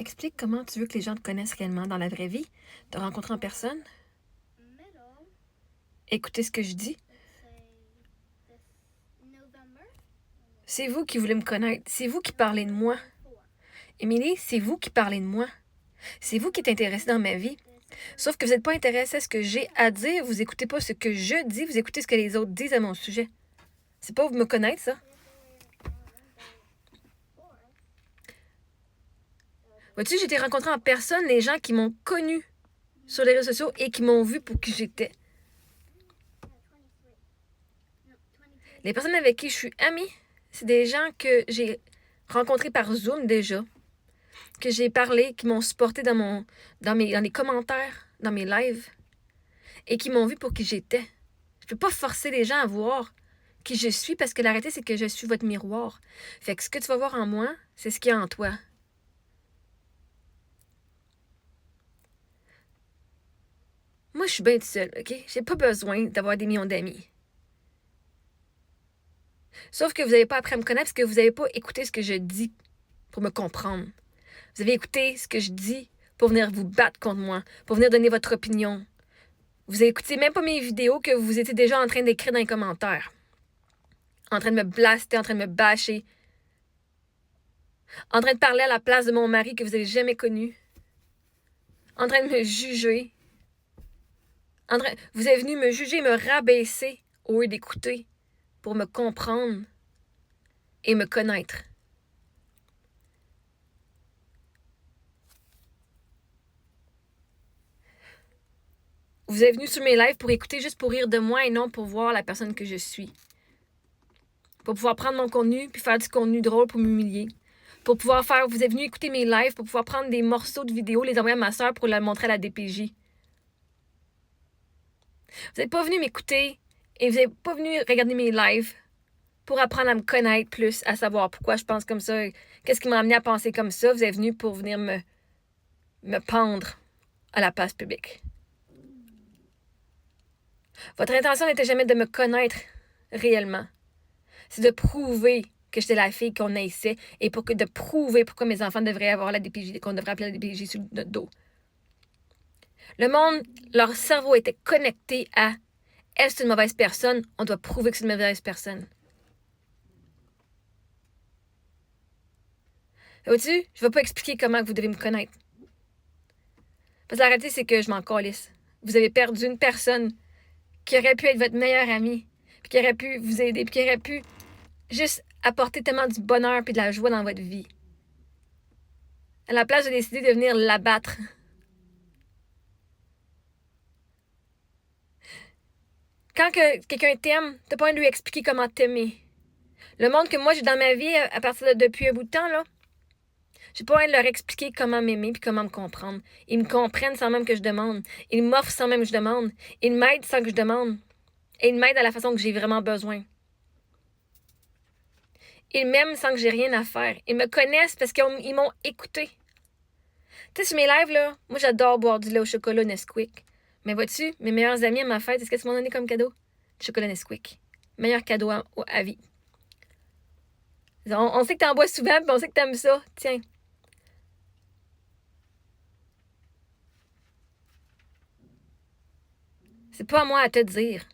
Explique comment tu veux que les gens te connaissent réellement dans la vraie vie. Te rencontrer en personne. Écoutez ce que je dis. C'est vous qui voulez me connaître. C'est vous qui parlez de moi. Émilie, c'est vous qui parlez de moi. C'est vous qui êtes intéressée dans ma vie. Sauf que vous n'êtes pas intéressé à ce que j'ai à dire. Vous écoutez pas ce que je dis. Vous écoutez ce que les autres disent à mon sujet. C'est pas vous me connaître, ça. Vois-tu, j'ai été rencontrer en personne les gens qui m'ont connu sur les réseaux sociaux et qui m'ont vu pour qui j'étais. Les personnes avec qui je suis amie, c'est des gens que j'ai rencontrés par Zoom déjà, que j'ai parlé, qui m'ont supporté dans les commentaires, dans mes lives, et qui m'ont vu pour qui j'étais. Je peux pas forcer les gens à voir qui je suis, parce que la réalité, c'est que je suis votre miroir. Fait que ce que tu vas voir en moi, c'est ce qu'il y a en toi. Moi, je suis bien toute seule, OK? J'ai pas besoin d'avoir des millions d'amis. Sauf que vous n'avez pas appris à me connaître parce que vous n'avez pas écouté ce que je dis pour me comprendre. Vous avez écouté ce que je dis pour venir vous battre contre moi, pour venir donner votre opinion. Vous écoutez même pas mes vidéos que vous étiez déjà en train d'écrire dans les commentaires. En train de me blaster, en train de me bâcher. En train de parler à la place de mon mari que vous n'avez jamais connu. En train de me juger. Vous êtes venu me juger, me rabaisser au lieu d'écouter pour me comprendre et me connaître. Vous êtes venu sur mes lives pour écouter, juste pour rire de moi et non pour voir la personne que je suis. Pour pouvoir prendre mon contenu puis faire du contenu drôle pour m'humilier. Pour pouvoir faire, vous êtes venu écouter mes lives pour pouvoir prendre des morceaux de vidéos, les envoyer à ma soeur pour la montrer à la DPJ. Vous n'êtes pas venu m'écouter et vous n'êtes pas venu regarder mes lives pour apprendre à me connaître plus, à savoir pourquoi je pense comme ça, qu'est-ce qui m'a amené à penser comme ça. Vous êtes venu pour venir me pendre à la place publique. Votre intention n'était jamais de me connaître réellement. C'est de prouver que j'étais la fille qu'on haïssait et de prouver pourquoi mes enfants devraient avoir la DPJ, qu'on devrait appeler la DPJ sur notre dos. Le monde, leur cerveau était connecté à « elle, c'est une mauvaise personne, on doit prouver que c'est une mauvaise personne ». Vois-tu, je ne vais pas expliquer comment vous devez me connaître. Parce que la réalité, c'est que je m'en calisse. Vous avez perdu une personne qui aurait pu être votre meilleure amie, puis qui aurait pu vous aider, puis qui aurait pu juste apporter tellement du bonheur et de la joie dans votre vie. À la place de décider de venir l'abattre. Quand quelqu'un t'aime, t'as pas envie de lui expliquer comment t'aimer. Le monde que moi j'ai dans ma vie à partir depuis un bout de temps, là, j'ai pas envie de leur expliquer comment m'aimer puis comment me comprendre. Ils me comprennent sans même que je demande. Ils m'offrent sans même que je demande. Ils m'aident sans que je demande. Et ils m'aident à la façon que j'ai vraiment besoin. Ils m'aiment sans que j'ai rien à faire. Ils me connaissent parce qu'ils m'ont écouté. Tu sais, sur mes lives, là, moi j'adore boire du lait au chocolat Nesquik. Mais vois-tu, mes meilleurs amis à ma fête, qu'est-ce qu'ils m'ont donné comme cadeau? Du chocolat Nesquik. Meilleur cadeau à vie. On sait que t'en bois souvent, puis on sait que t'aimes ça. Tiens. C'est pas à moi à te dire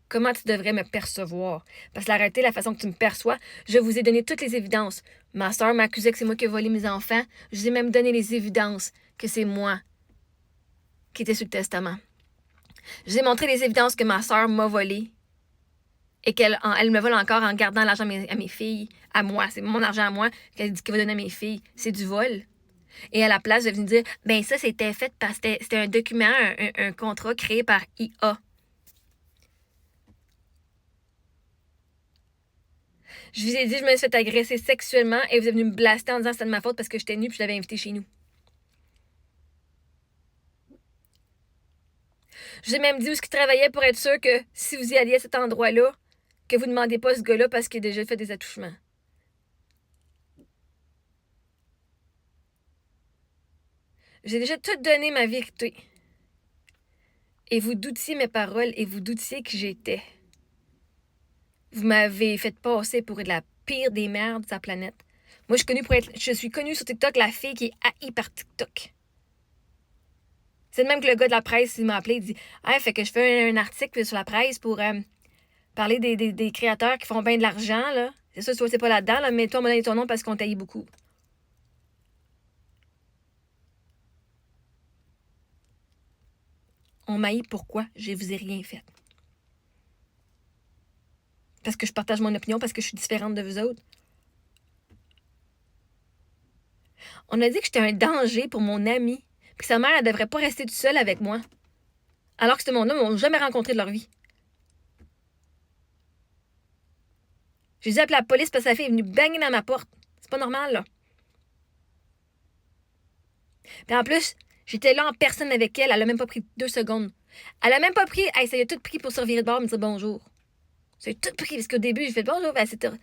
comment tu devrais me percevoir. Parce que la réalité, la façon que tu me perçois, je vous ai donné toutes les évidences. Ma soeur m'accusait que c'est moi qui ai volé mes enfants. Je vous ai même donné les évidences que c'est moi qui étais sur le testament. Je vous ai montré les évidences que ma soeur m'a volé et qu'elle me vole encore en gardant l'argent à mes filles, à moi. C'est mon argent à moi qu'elle dit qu'elle va donner à mes filles. C'est du vol. Et à la place, je venir dire, ben ça, c'était fait parce que c'était un document, un contrat créé par IA. Je vous ai dit, je me suis fait agresser sexuellement et vous êtes venu me blaster en disant que c'était de ma faute parce que j'étais nue puis je l'avais invité chez nous. Je vous ai même dit où ce qu'il travaillait pour être sûr que si vous y alliez à cet endroit-là, que vous ne demandez pas ce gars-là parce qu'il a déjà fait des attouchements. J'ai déjà tout donné ma vérité. Et vous doutiez mes paroles et vous doutiez qui j'étais. Vous m'avez fait passer pour la pire des merdes de sa planète. Moi, je suis connue sur TikTok, la fille qui est haïe par TikTok. C'est de même que le gars de la presse, il m'a appelé, il dit « Ah, fait que je fais un article sur la presse pour parler des créateurs qui font bien de l'argent, là. C'est ça, toi, c'est pas là-dedans, là, mais toi, on m'a donné ton nom parce qu'on t'haït beaucoup. » On m'haït pourquoi? Je vous ai rien fait. Parce que je partage mon opinion, parce que je suis différente de vous autres. On a dit que j'étais un danger pour mon ami, puis que sa mère, elle devrait pas rester toute seule avec moi. Alors que ce monde-là, ils m'ont jamais rencontré de leur vie. J'ai dû appeler la police parce que sa fille est venue banger dans ma porte. C'est pas normal, là. Puis en plus, j'étais là en personne avec elle. Elle a même pas pris 2 secondes. Elle a même pas pris... Hey, ça y a tout pris pour se revirer de bord et me dire bonjour. Ça a tout pris, parce qu'au début, j'ai fait bonjour. Ben, j'étais dans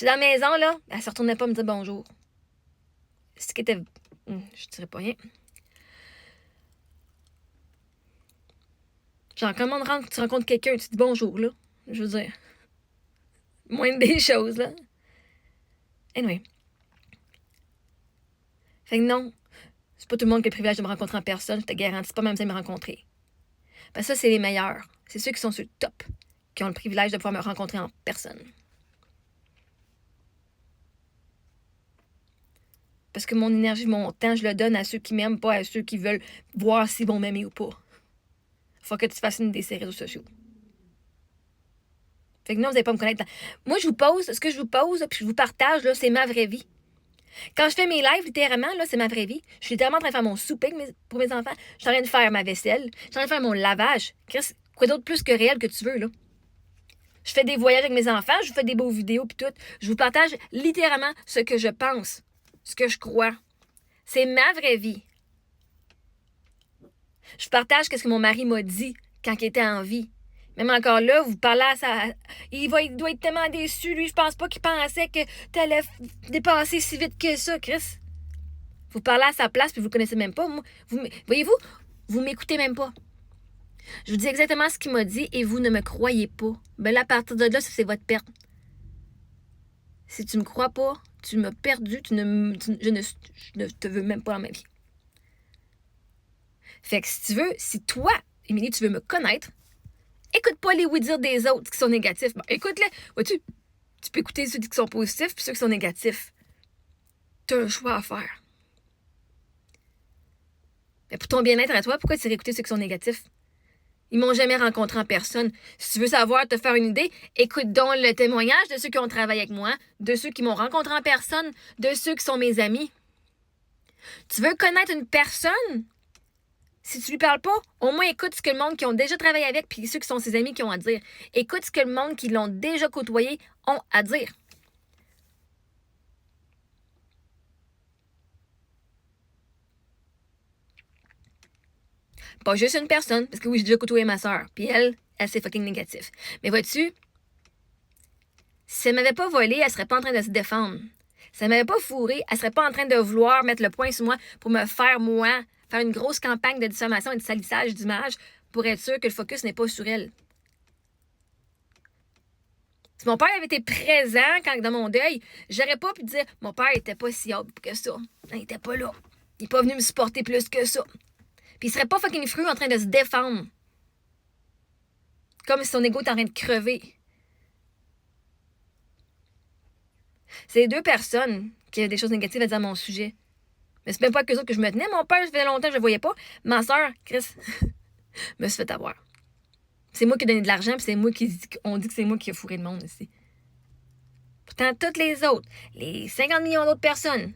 la maison, là. Elle se retournait pas me dire bonjour. Ce qui était... Je dirais pas rien. Genre, comment tu rencontres quelqu'un, tu dis bonjour, là. Je veux dire... Moindre des choses, là. Anyway. Fait que non, c'est pas tout le monde qui a le privilège de me rencontrer en personne. Je te garantis pas même ça de me rencontrer. Parce que ça, c'est les meilleurs. C'est ceux qui sont sur le top qui ont le privilège de pouvoir me rencontrer en personne. Parce que mon énergie, mon temps, je le donne à ceux qui m'aiment, pas à ceux qui veulent voir s'ils vont m'aimer ou pas. Faut que tu fasses une des ces réseaux sociaux. Fait que non, vous n'allez pas me connaître. Moi, je vous pose, ce que je vous pose, puis je vous partage, là, c'est ma vraie vie. Quand je fais mes lives, littéralement, là, c'est ma vraie vie. Je suis littéralement en train de faire mon souper pour mes enfants. Je suis en train de faire ma vaisselle. Je suis en train de faire mon lavage. Chris, quoi d'autre plus que réel que tu veux, là? Je fais des voyages avec mes enfants, je vous fais des beaux vidéos puis tout. Je vous partage littéralement ce que je pense, ce que je crois. C'est ma vraie vie. Je partage ce que mon mari m'a dit quand il était en vie. Même encore là, vous parlez à ça. Il doit être tellement déçu, lui. Je pense pas qu'il pensait que t'allais dépasser si vite que ça, Chris. Vous parlez à sa place, puis vous le connaissez même pas. Moi, voyez-vous, vous m'écoutez même pas. Je vous dis exactement ce qu'il m'a dit et vous ne me croyez pas. Ben là, à partir de là, c'est votre perte. Si tu me crois pas, tu m'as perdu, je ne te veux même pas dans ma vie. Fait que si toi, Émilie, tu veux me connaître, écoute pas les oui-dire des autres qui sont négatifs. Bon, écoute-les. Vois-tu, tu peux écouter ceux qui sont positifs puis ceux qui sont négatifs. Tu as un choix à faire. Mais pour ton bien-être à toi, pourquoi tu irais écouter ceux qui sont négatifs? Ils m'ont jamais rencontré en personne. Si tu veux savoir, te faire une idée, écoute donc le témoignage de ceux qui ont travaillé avec moi, de ceux qui m'ont rencontré en personne, de ceux qui sont mes amis. Tu veux connaître une personne? Si tu lui parles pas, au moins écoute ce que le monde qui ont déjà travaillé avec puis ceux qui sont ses amis qui ont à dire. Écoute ce que le monde qui l'ont déjà côtoyé ont à dire. Pas juste une personne, parce que oui, j'ai déjà côtoyé ma soeur, puis elle, c'est fucking négatif. Mais vois-tu, si elle m'avait pas volé, elle serait pas en train de se défendre. Si elle m'avait pas fourré, elle serait pas en train de vouloir mettre le point sur moi pour me faire, moi, faire une grosse campagne de diffamation et de salissage d'image pour être sûr que le focus n'est pas sur elle. Si mon père avait été présent quand dans mon deuil, j'aurais pas pu dire mon père était pas si hâte que ça. Il était pas là. Il est pas venu me supporter plus que ça. Puis il serait pas fucking fru en train de se défendre. Comme si son ego était en train de crever. C'est 2 personnes qui avaient des choses négatives à dire à mon sujet. Mais c'est même pas que ça que je me tenais. Mon père, ça faisait longtemps que je le voyais pas. Ma soeur, Chris, me suis fait avoir. C'est moi qui ai donné de l'argent, puis on dit que c'est moi qui ai fourré le monde ici. Pourtant, toutes les autres, les 50 millions d'autres personnes,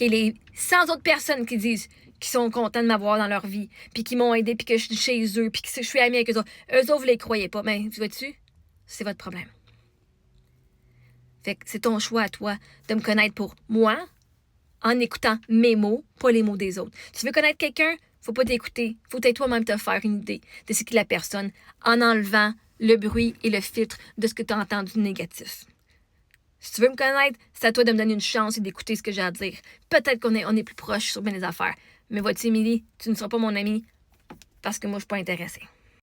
les 100 autres personnes qui disent qu'ils sont contents de m'avoir dans leur vie, puis qui m'ont aidé, puis que je suis chez eux, puis que je suis amie avec eux autres, vous les croyez pas. Mais tu vois-tu, c'est votre problème. Fait que c'est ton choix à toi de me connaître pour moi, en écoutant mes mots, pas les mots des autres. Tu veux connaître quelqu'un, faut pas t'écouter. Faut être toi-même te faire une idée de ce qu'est la personne en enlevant le bruit et le filtre de ce que tu as entendu de négatif. Si tu veux me connaître, c'est à toi de me donner une chance et d'écouter ce que j'ai à dire. Peut-être qu'on est plus proche sur bien des affaires. Mais vois-tu, Émilie, tu ne seras pas mon amie parce que moi, je suis pas intéressée.